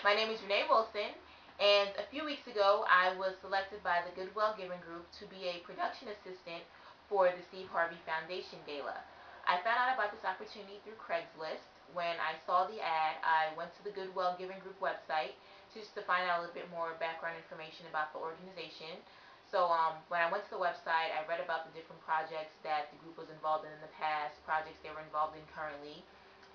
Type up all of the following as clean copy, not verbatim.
My name is Renee Wilson, and a few weeks ago I was selected by the Goodwill Giving Group to be a production assistant for the Steve Harvey Foundation Gala. I found out about this opportunity through Craigslist. When I saw the ad, I went to the Goodwill Giving Group website just to find out a little bit more background information about the organization. When I went to the website, I read about the different projects that the group was involved in the past, projects they were involved in currently,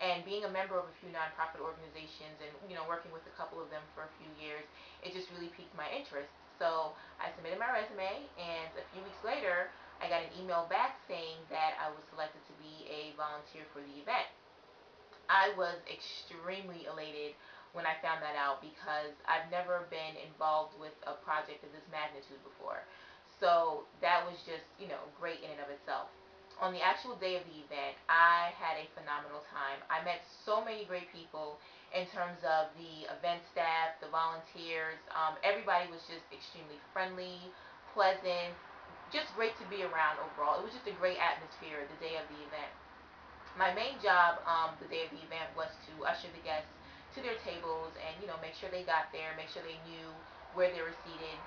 and being a member of a few nonprofit organizations and working with a couple of them for a few years, it just really piqued my interest. So I submitted my resume, and a few weeks later I got an email back saying that I was selected to be a volunteer for the event. I was extremely elated when I found that out because I've never been involved with a project of this magnitude before. So that was just, great in and of itself. On the actual day of the event, I had a phenomenal time. I met so many great people in terms of the event staff, the volunteers. Everybody was just extremely friendly, pleasant, just great to be around overall. It was just a great atmosphere the day of the event. My main job the day of the event was to usher the guests to their tables and make sure they got there, make sure they knew where they were seated.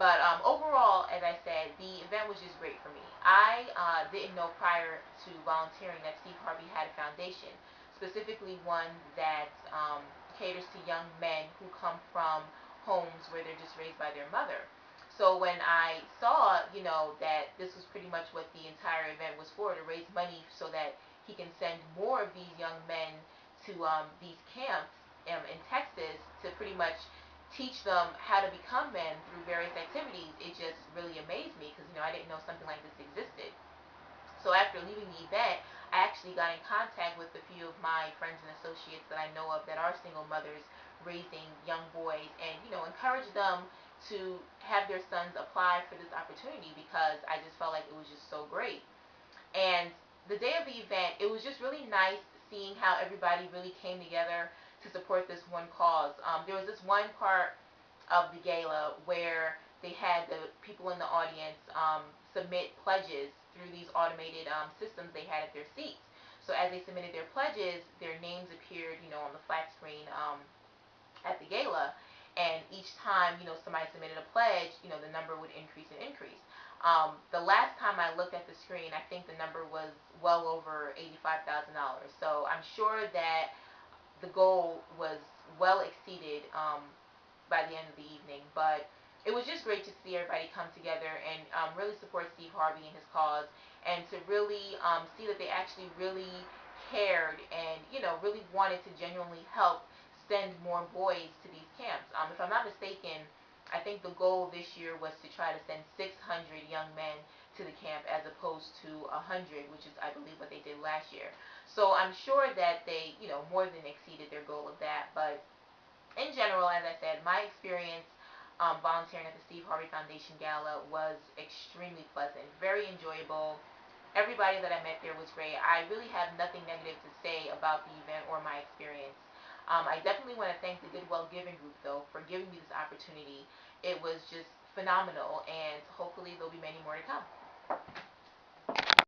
But overall, as I said, the event was just great for me. I didn't know prior to volunteering that Steve Harvey had a foundation, specifically one that caters to young men who come from homes where they're just raised by their mother. So when I saw, that this was pretty much what the entire event was for, to raise money so that he can send more of these young men to these camps in Texas to pretty much teach them how to become men through various activities, it just really amazed me because I didn't know something like this existed. So after leaving the event, I actually got in contact with a few of my friends and associates that I know of that are single mothers raising young boys, and encourage them to have their sons apply for this opportunity because I just felt like it was just so great. And the day of the event, it was just really nice seeing how everybody really came together to support this one cause. There was this one part of the gala where they had the people in the audience submit pledges through these automated systems they had at their seats. So as they submitted their pledges, their names appeared, on the flat screen at the gala, and each time somebody submitted a pledge, the number would increase and increase. The last time I looked at the screen, I think the number was well over $85,000. So I'm sure that the goal was well exceeded by the end of the evening. But it was just great to see everybody come together and really support Steve Harvey and his cause, and to really see that they actually really cared and really wanted to genuinely help send more boys to these camps. If I'm not mistaken, I think the goal this year was to try to send 600 young men to the camp as opposed to 100, which is, I believe, what they did last year. So I'm sure that they, more than exceeded their goal of that. But in general, as I said, my experience volunteering at the Steve Harvey Foundation Gala was extremely pleasant, very enjoyable. Everybody that I met there was great. I really have nothing negative to say about the event or my experience. I definitely want to thank the Goodwill Giving Group, though, for giving me this opportunity. It was just phenomenal, and hopefully there'll be many more to come.